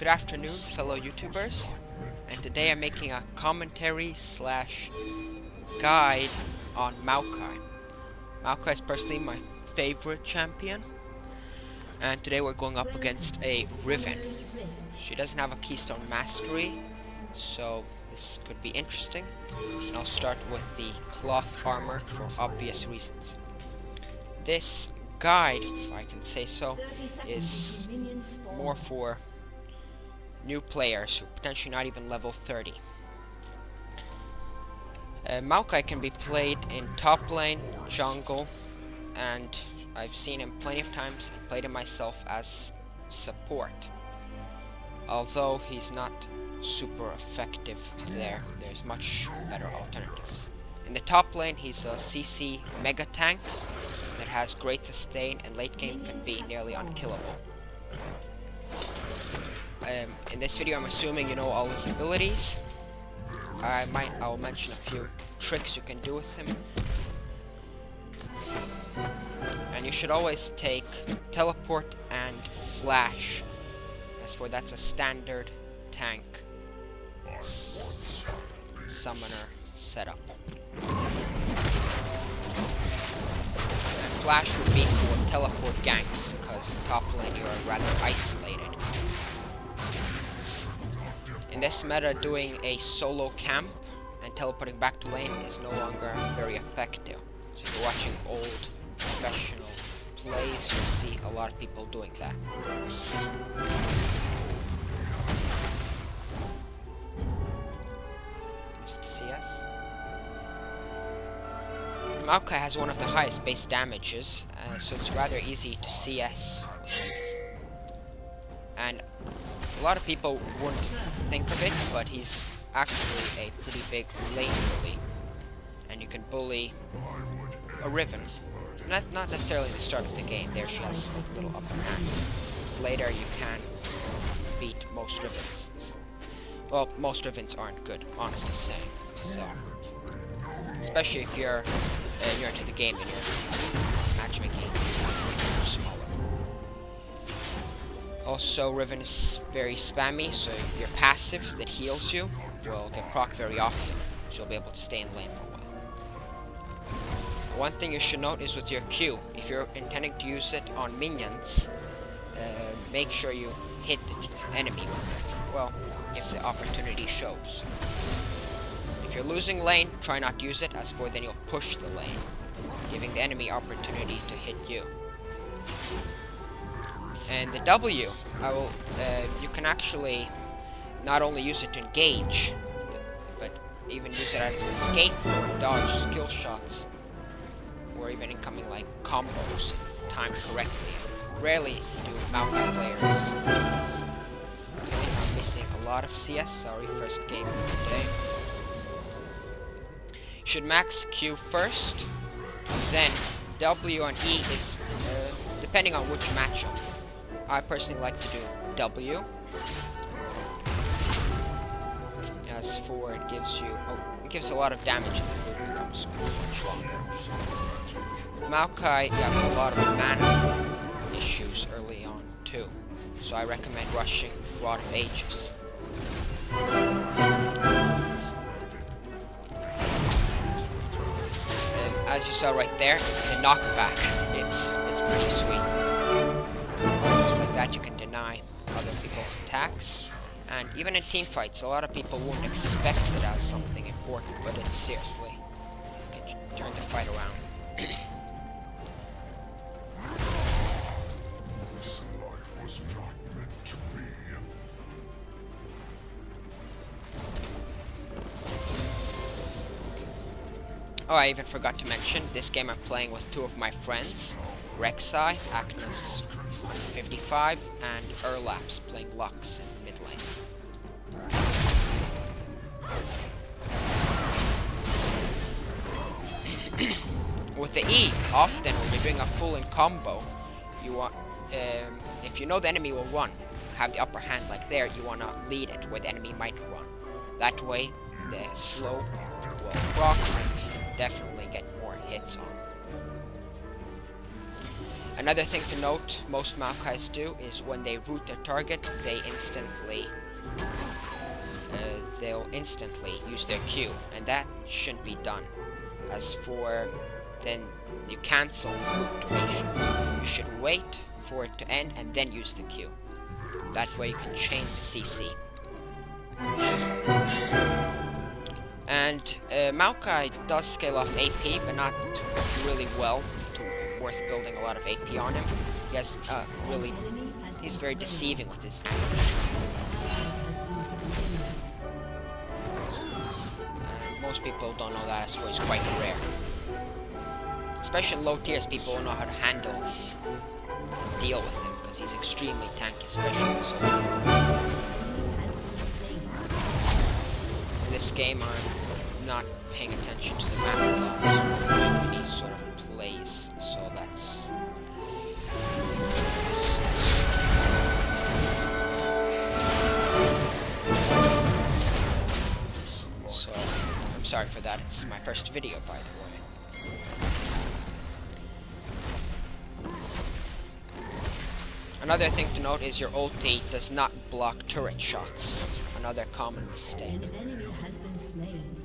Good afternoon, fellow YouTubers, and today I'm making a commentary slash guide on Maokai. Maokai is personally my favorite champion, and today we're going up against a Riven. She doesn't have a Keystone Mastery, so this could be interesting. And I'll start with the cloth armor for obvious reasons. This guide, if I can say so, is more for new players who are potentially not even level 30. Maokai can be played in top lane, jungle, and I've seen him plenty of times and played him myself as support. Although he's not super effective there, there's much better alternatives. In the top lane, he's a CC mega tank that has great sustain and late game can be nearly unkillable. In this video I'm assuming you know all his abilities. I'll mention a few tricks you can do with him. And you should always take teleport and flash. As for that's a standard tank summoner setup. And flash would be for teleport ganks, because top lane you are rather isolated. In this meta, doing a solo camp and teleporting back to lane is no longer very effective. So if you're watching old professional plays, you'll see a lot of people doing that. Just CS. Maokai has one of the highest base damages, so it's rather easy to CS. And a lot of people wouldn't think of it, but he's actually a pretty big lane bully. And you can bully a Riven. Not necessarily at the start of the game, there she has a little upper hand. Later you can beat most Rivens. Well, most Rivens aren't good, honestly saying. So, especially if you're new to the game and your matchmaking is smaller. Also, Riven is very spammy, so your passive that heals you will get proc very often, so you'll be able to stay in lane for a while. One thing you should note is with your Q, if you're intending to use it on minions, make sure you hit the enemy with it. Well, if the opportunity shows. If you're losing lane, try not to use it, as for then you'll push the lane, giving the enemy opportunity to hit you. And the W, you can actually not only use it to engage, but even use it as escape or dodge skill shots, or even incoming like combos if timed correctly. Rarely do Maokai players. I think I'm missing a lot of CS. Sorry, first game of the day. You should max Q first, then W and E is depending on which matchup. I personally like to do W. As for it gives a lot of damage and the move becomes much longer. Maokai, you have a lot of mana issues early on too, so I recommend rushing Rod of Ages. As you saw right there, the knockback, it's pretty sweet. Just like that you can deny other people's attacks. And even in teamfights, a lot of people won't expect it as something important, but it seriously can turn the fight around. Oh, I even forgot to mention, this game I'm playing with two of my friends, Rek'Sai, Agnes 55, and Erlaps playing Lux in mid lane. With the E, often when you're doing a full in combo, you want, if you know the enemy will run, have the upper hand like there, you want to lead it where the enemy might run. That way, the slow will proc and definitely get more hits on. Another thing to note, most Maokais do, is when they root their target, they'll instantly use their Q, and that shouldn't be done. As for, then you cancel the root duration. You should wait for it to end and then use the Q. That way you can chain the CC. And Maokai does scale off AP, but not really well, worth building a lot of AP on him. He has he's very deceiving with his damage. And most people don't know that, so he's quite rare. Especially in low tiers, people don't know how to handle and deal with him, because he's extremely tanky, especially this early. In this game, I'm not paying attention to the map a lot. He sort of plays, so that's... So, I'm sorry for that. It's my first video, by the way. Another thing to note is your ulti does not block turret shots. Another common mistake. An enemy has been slain.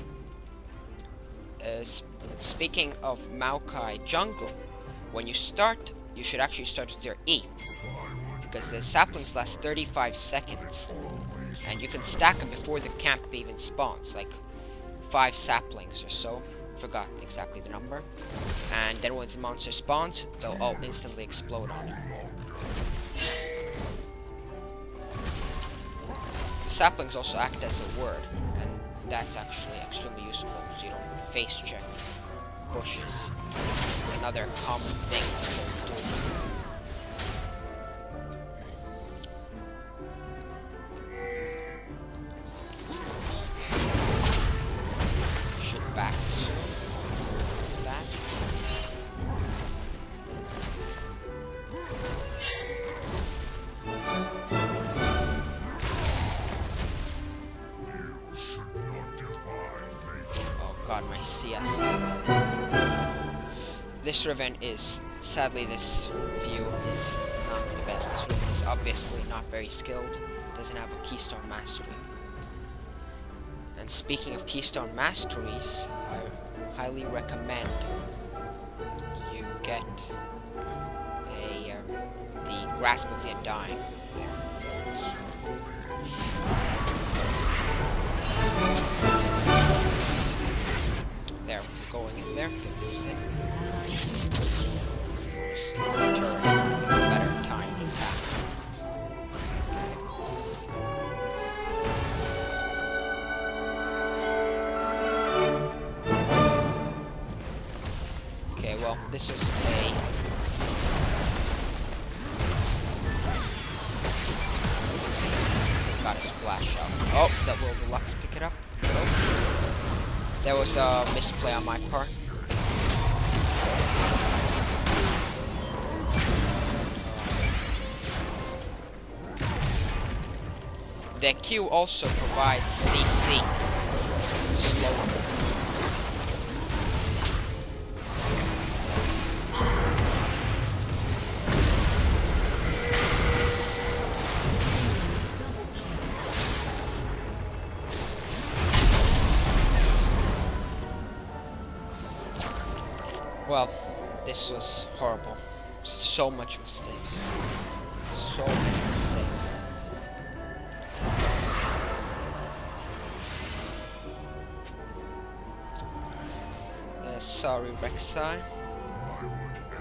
Speaking of Maokai jungle, when you start, you should actually start with your E, because the saplings last 35 seconds, and you can stack them before the camp even spawns, like 5 saplings or so. Forgot exactly the number. And then once the monster spawns, they'll all instantly explode on it. Saplings also act as a word, and that's actually extremely useful, so you don't face check bushes. It's another common thing people do. Should back soon. It's back. God, my CS. This Riven is, sadly this view is not the best. This Riven is obviously not very skilled, doesn't have a Keystone Mastery. And speaking of Keystone Masteries, I highly recommend you get the Grasp of the Undying. There, we're going in there. Get this in. Better time attack. Okay, well, this is a... Got a splash up. Oh, that will the Lux pick it up? Oh. There was a misplay on my part. The Q also provides CC. Slower. Well, this was horrible. So much mistakes. So many mistakes. Sorry, Rek'Sai.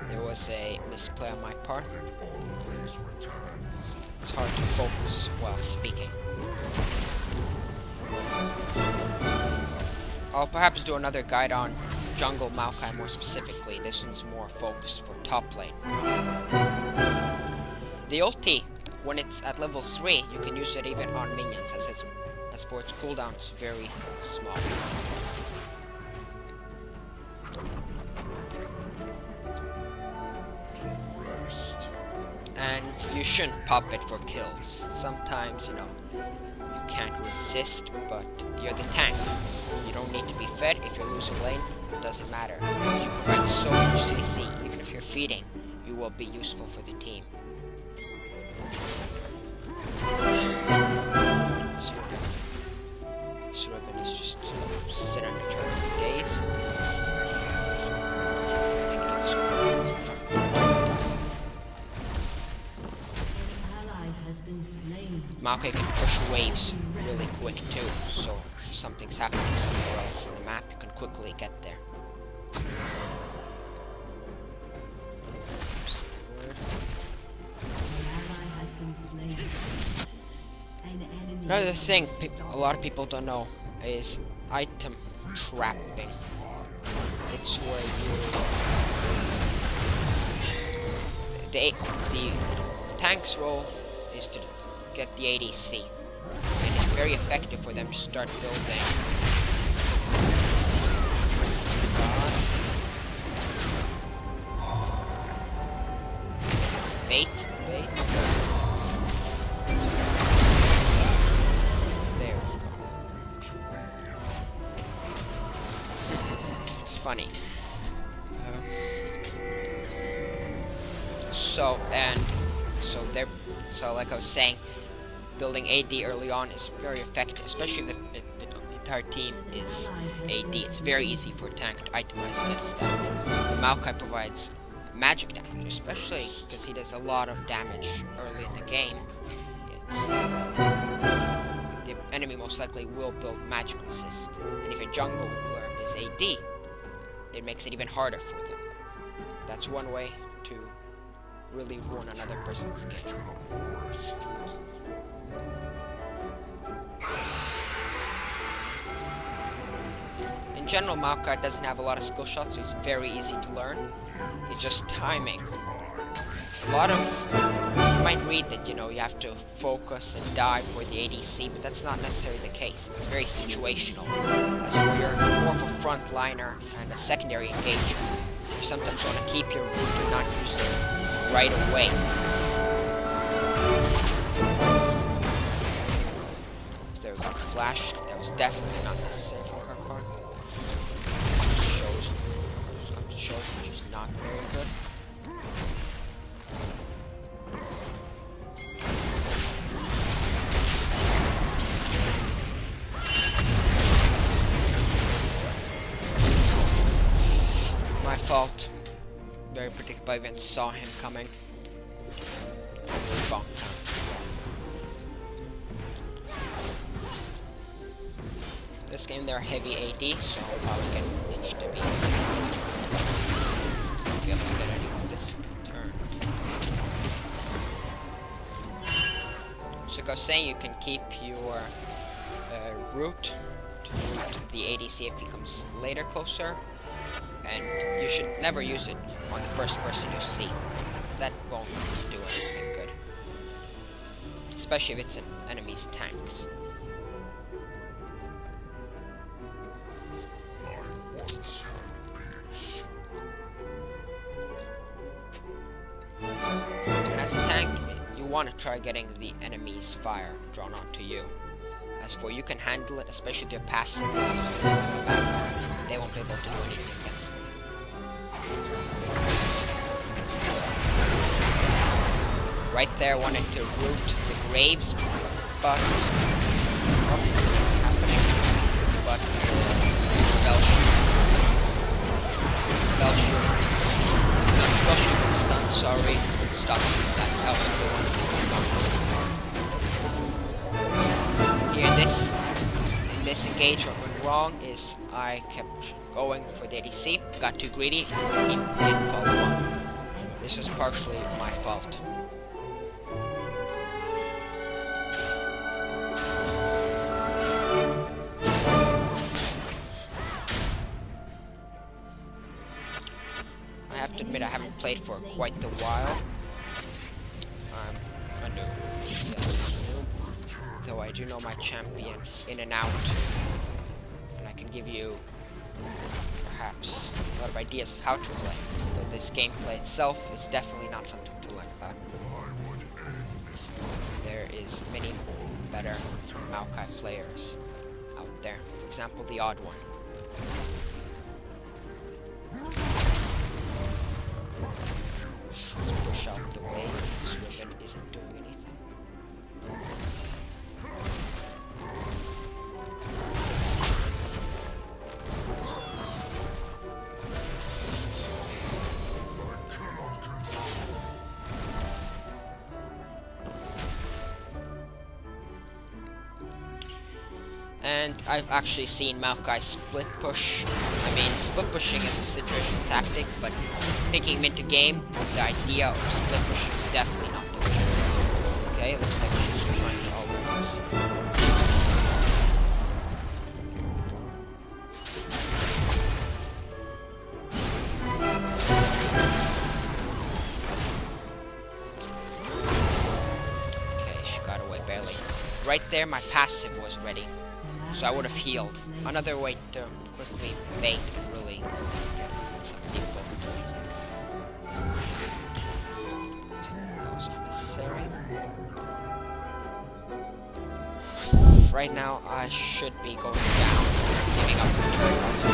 There was a misplay on my part. It's hard to focus while speaking. I'll perhaps do another guide on jungle Maokai more specifically. This one's more focused for top lane. The ulti, when it's at level 3, you can use it even on minions, as for its cooldown, it's very small. And you shouldn't pop it for kills. Sometimes, you know, you can't resist, but you're the tank. You don't need to be fed. If you're losing lane, it doesn't matter. You provide so much CC, even if you're feeding, you will be useful for the team. This Riven is just sit on the turret for days. Maokai can push waves really quick too, so if something's happening somewhere else in the map, you can quickly get there. Another thing a lot of people don't know is item trapping. It's where you... The tank's role is to get the ADC. And it's very effective for them to start building. Baits. There we go. It's funny. So like I was saying, building AD early on is very effective, especially if the entire team is AD. It's very easy for a tank to itemize against that. Maokai provides magic damage, especially because he does a lot of damage early in the game. The enemy most likely will build magic resist, and if a jungler is AD, it makes it even harder for them. That's one way to really ruin another person's game. In general, Maokai doesn't have a lot of skill shots, so it's very easy to learn. It's just timing. A lot of... You might read that, you have to focus and dive for the ADC, but that's not necessarily the case. It's very situational. As where you're more of a frontliner and a secondary engager. You sometimes want to keep your root and not use it right away. There we go. Flash. That was definitely not necessary for her part. Shows, which is not very good. My fault. Very predictable. I even saw him coming. Bonk. This game they're heavy AD, so I'll probably get Lich to be able to get anyone this turn. So like I was saying, you can keep your root to the ADC if he comes later closer, and you should never use it on the first person you see. That won't do anything good. Especially if it's an enemy's tanks. And as a tank, you want to try getting the enemy's fire drawn onto you. As for you can handle it, especially if they're passive. They won't be able to do anything against them. Right there, wanted to root the graves, but nothing's happening. But spell shield is done. Sorry, stop that. That was a good one. Here, this engage, what went wrong is I kept going for the ADC, got too greedy, and didn't follow up. This was partially my fault. I have to admit I haven't played for quite a while. I'm a noob. Yes, I'm a noob. Though I do know my champion in and out. And I can give you perhaps a lot of ideas of how to play. Though this gameplay itself is definitely not something to learn about. There is many better Maokai players out there. For example, the Odd One. Let's push out the way. This ribbon isn't doing anything. And I've actually seen Maokai split push. I mean, split pushing is a situational tactic, but taking him into game with the idea of split pushing is definitely not the way. Okay, it looks like she's trying to all over us. Okay, she got away barely. Right there, my passive was ready. So I would have healed. Another way to quickly bait and really get some people. That was unnecessary. Right now, I should be going down, giving up the turret also.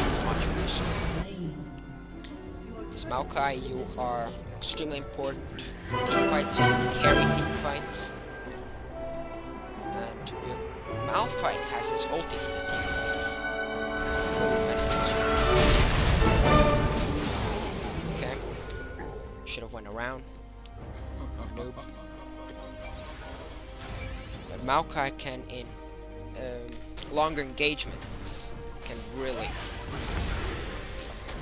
It's much worse. As Maokai, you are extremely important for team fights. You can carry team fights. And your Malphite has his ulti for the team fights. Okay. Should have went around. Noob. But Maokai can, in longer engagement, can really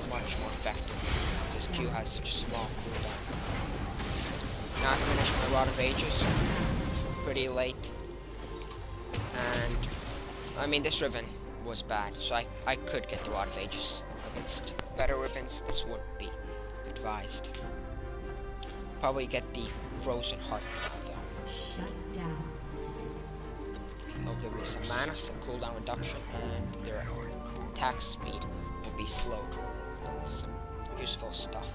much more effective. This Q has such a small cooldown. Now I finished my Rod of Ages pretty late. And, I mean, this Riven was bad, so I could get the Rod of Ages. Against better Rivens, this wouldn't be advised. Probably get the Frozen Heart now, though. Shut down. They'll give me some mana, some cooldown reduction, and their attack speed will be slowed. Some useful stuff.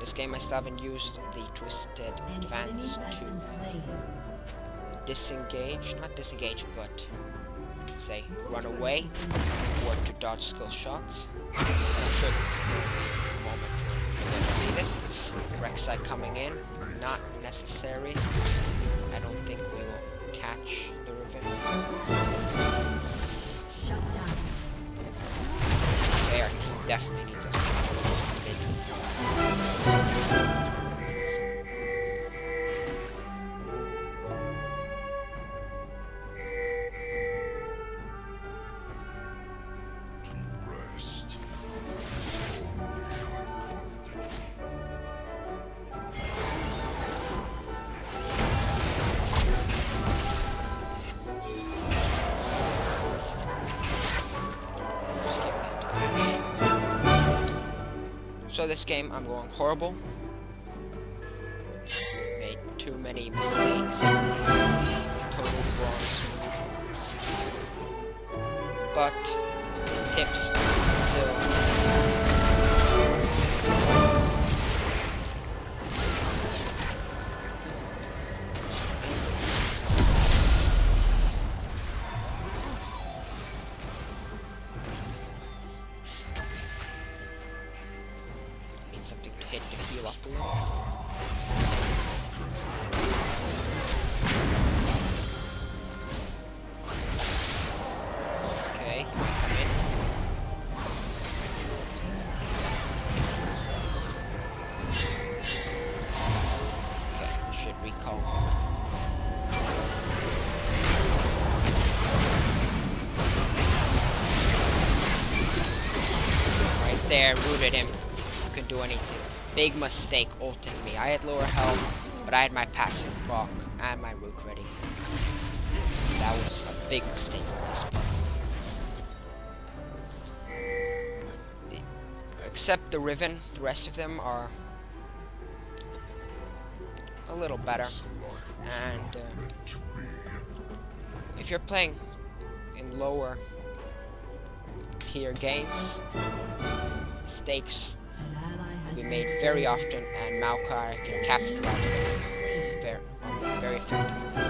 This game I still haven't used the Twisted Advance to disengage, not disengage, but say run away or to dodge skill shots. I'm sure the moment we'll see this. Rek'Sai coming in, not necessary. I don't think we will catch the Riven. Shut down. Okay, our team definitely needs us. So this game, I'm going horrible. Made too many mistakes. Total bronze. But tips still. Something to hit to heal up a little. Okay, come in. Okay, should recall. Right there, rooted him. Could do anything. Big mistake ulting me. I had lower health, but I had my passive rock and my root ready. That was a big mistake on this part. Except the Riven, the rest of them are a little better. And if you're playing in lower tier games, mistakes be made very often, and Maokai can capitalize them very effectively.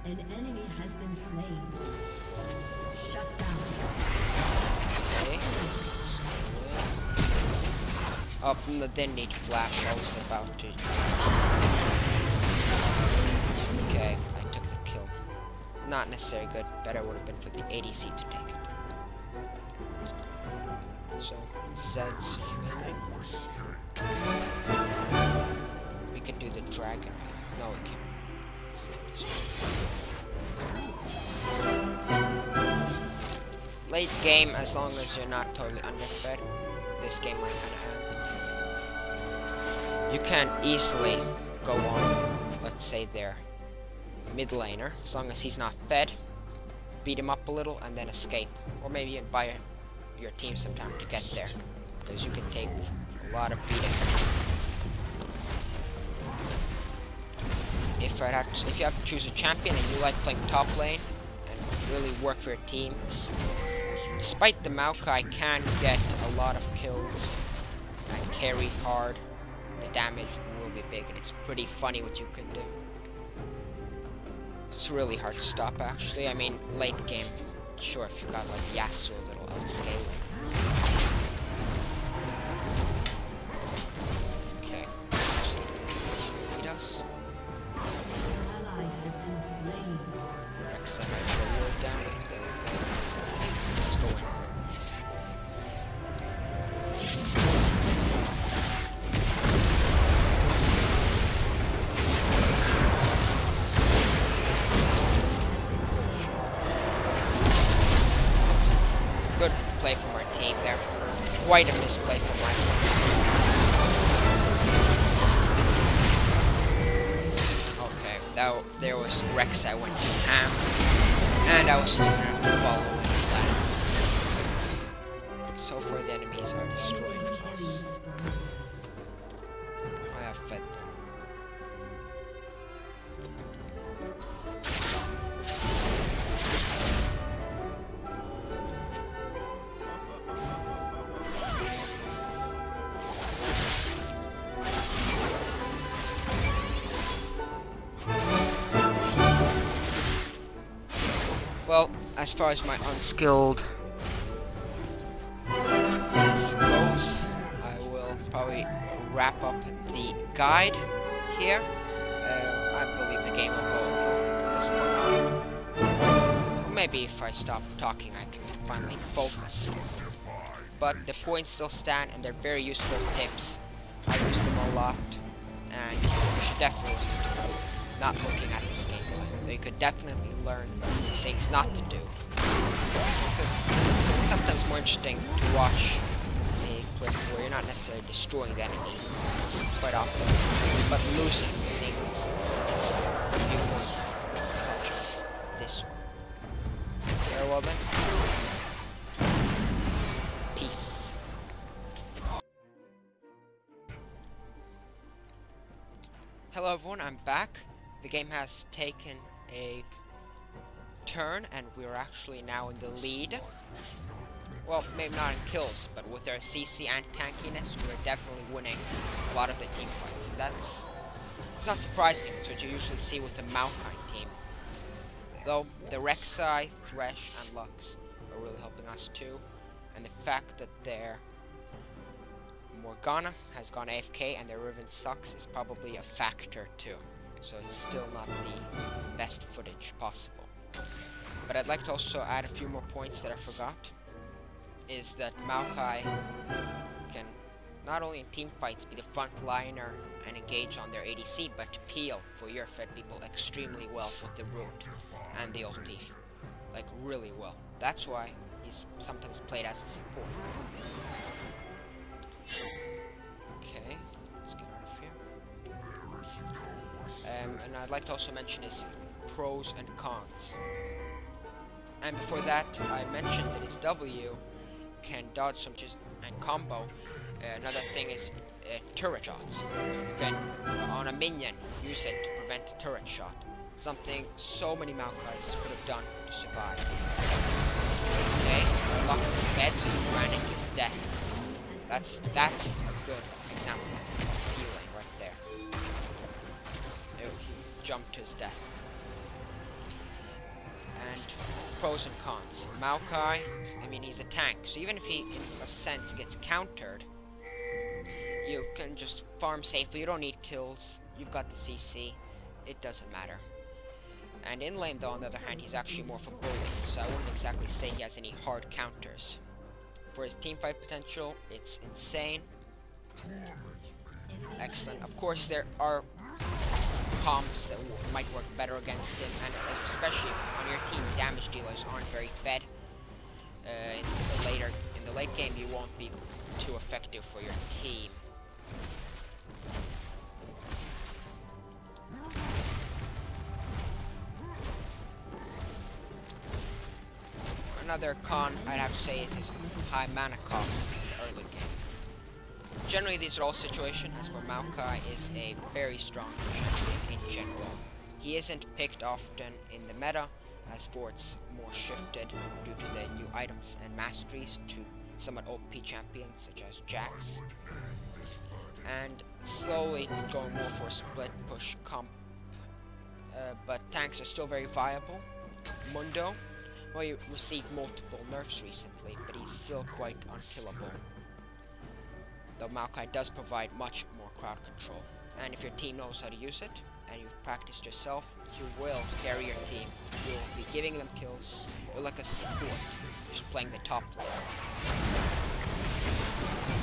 An enemy has been slain. Shut down. Okay. Oh, no, didn't need flash. I was about to. Okay, I took the kill. Not necessarily good. Better would have been for the ADC to take it. So, Zed's winning. We can do the dragon. No, we can't. Late game, as long as you're not totally underfed, this game might kind of end. You can easily go on, let's say their mid laner, as long as he's not fed, beat him up a little, and then escape. Or maybe even buy your team some time to get there, because you can take a lot of beating. If you have to choose a champion and you like playing top lane and really work for your team, despite the Maokai can get a lot of kills and carry hard, the damage will be big, and it's pretty funny what you can do. It's really hard to stop, actually. I mean, late game, sure, if you got like Yasuo a little outscaling. Okay. Beat us. Rex, I might put a ward down. There we go. Let's go in. Good play from our team there. Quite a misplay from my side. Okay, there was Rex. I went to ham, and I was still gonna have to follow that. So far, the enemies are destroying us. I have fed them. Well, as far as my unskilled goes, I will probably wrap up the guide here. I believe the game will go from this point on. Or maybe if I stop talking, I can finally focus. But the points still stand, and they're very useful tips. I use them a lot, and you should definitely not looking at this gameplay. You could definitely learn things not to do. It's sometimes more interesting to watch a clip where you're not necessarily destroying the enemy. It's quite often, but losing things such as this one. Very well then. Peace. Hello everyone, I'm back. The game has taken a turn, and we're actually now in the lead. Well, maybe not in kills, but with our CC and tankiness, we're definitely winning a lot of the team fights. And it's not surprising. It's what you usually see with the Maokai team. Though the Rek'Sai, Thresh, and Lux are really helping us too. And the fact that their Morgana has gone AFK and their Riven sucks is probably a factor too. So it's still not the best footage possible. But I'd like to also add a few more points that I forgot. Is that Maokai can not only in team fights be the front liner and engage on their ADC, but peel for your fed people extremely well with the root and the ulti. Like really well. That's why he's sometimes played as a support. Okay, let's get out of here. And I'd like to also mention his pros and cons. And before that, I mentioned that his W can dodge some and combo. Another thing is turret shots. You can, on a minion, use it to prevent a turret shot. Something so many Maokais could have done to survive. Okay, Lux is dead, so you ran into his death. That's a good example of healing right there. He jumped to his death. And pros and cons. Maokai, I mean, he's a tank, so even if he, in a sense, gets countered, you can just farm safely. You don't need kills. You've got the CC. It doesn't matter. And in lane, though, on the other hand, he's actually more of a bully, so I wouldn't exactly say he has any hard counters. For his teamfight potential, it's insane. Excellent. Of course, there are comps that might work better against him, and especially if on your team damage dealers aren't very fed. In the late game, you won't be too effective for your team. Another con I'd have to say is his high mana costs in the early game. Generally, these are all situations, as for Maokai is a very strong champion in general. He isn't picked often in the meta, as for it's more shifted due to the new items and masteries to somewhat OP champions such as Jax. And slowly going more for a split push comp, but tanks are still very viable. Mundo, well, he received multiple nerfs recently, but he's still quite unkillable. Though Maokai does provide much more crowd control. And if your team knows how to use it, and you've practiced yourself, you will carry your team. You'll be giving them kills. You're like a support, just playing the top lane.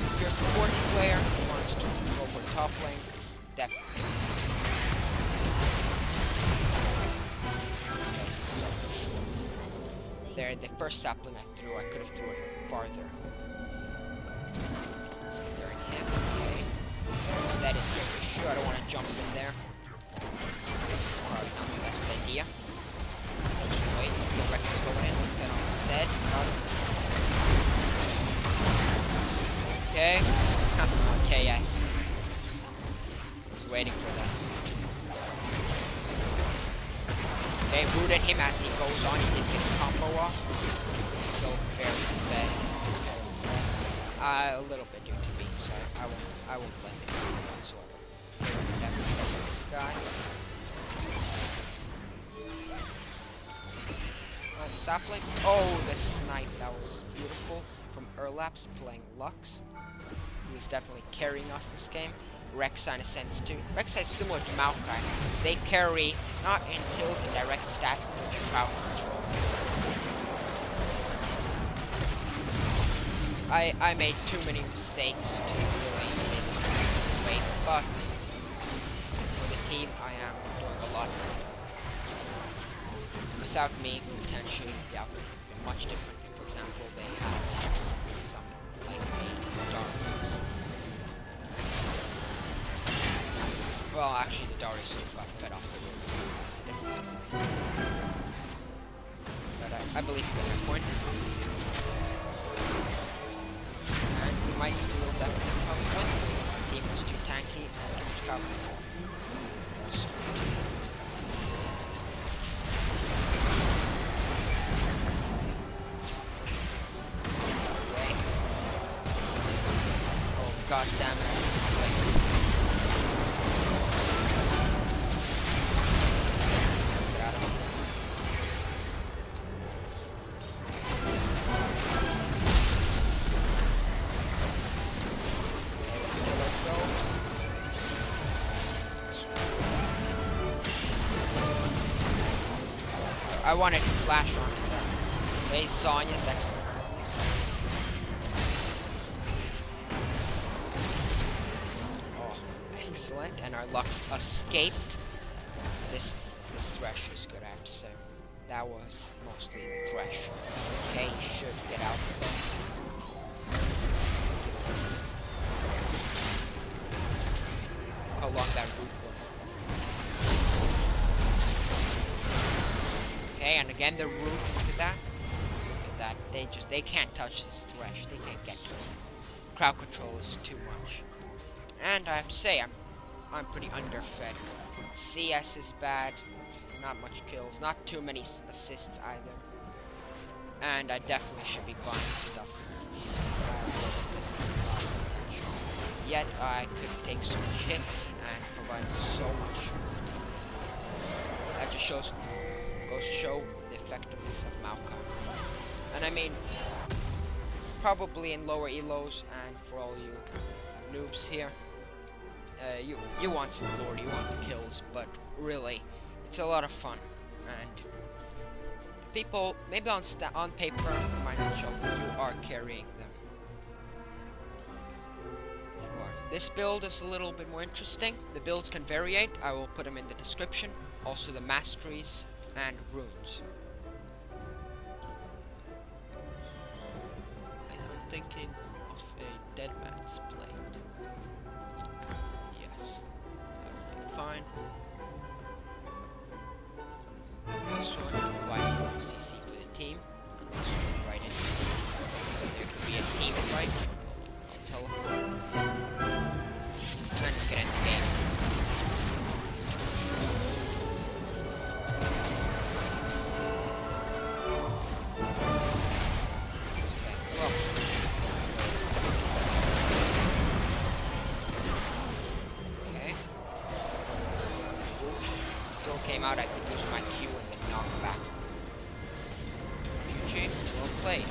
If you're a support player who wants to go for top lane, it's definitely there, the first sapling I threw, I could have threw it farther. Scaring him, okay. That is very sure, I don't want to jump in there. Probably not the best idea. Just wait, the Rex is going in, let's get on the set. Okay. Okay, yes. Just waiting for that. They rooted him as he goes on. He did get his combo off. He's still very fed. A little bit due to me, so I won't blame it whatsoever. Definitely this guy. Sapling. Oh, the snipe. That was beautiful. From Erlaps playing Lux. He's definitely carrying us this game. Rek'Sai in a sense too. Rek'Sai is similar to Maokai. They carry not in kills and direct stats, but in crowd control. I made too many mistakes to really wait, but for the team I am doing a lot. Without me, potentially the outcome would be much different. For example, they have some like darkness. Well, actually, the Darius got fed off the roof. That's a different story. But I believe you got my point. And we might will definitely probably win this. Our team was too tanky and too much crowd control. Oh, god damn it. I wanted to flash onto them. Okay, Sonya's excellent. Oh, excellent. And our Lux escaped. This Thresh is good, I have to say. That was mostly Thresh. Okay, he should get out of there. How long that route was. Okay, and again the root, look at that. Look at that. They can't touch this Thresh. They can't get to it. Crowd control is too much. And I have to say, I'm pretty underfed. CS is bad. Not much kills. Not too many assists either. And I definitely should be buying stuff. Yet I could take so much hits and provide so much. That just goes to show the effectiveness of Maokai. And I mean, probably in lower elos, and for all you noobs here, you want some glory, you want the kills, but really, it's a lot of fun. And people, maybe on paper, it might not show, but you are carrying them. This build is a little bit more interesting. The builds can variate. I will put them in the description. Also the masteries and runes. And I'm thinking of a dead man's blade. Yes, that would be fine. Sword, white CC for the team. Right in. There could be a team fight. Teleport. And we can end the game. Okay. Still came out, I could use my Q and then knock back. GG, well played.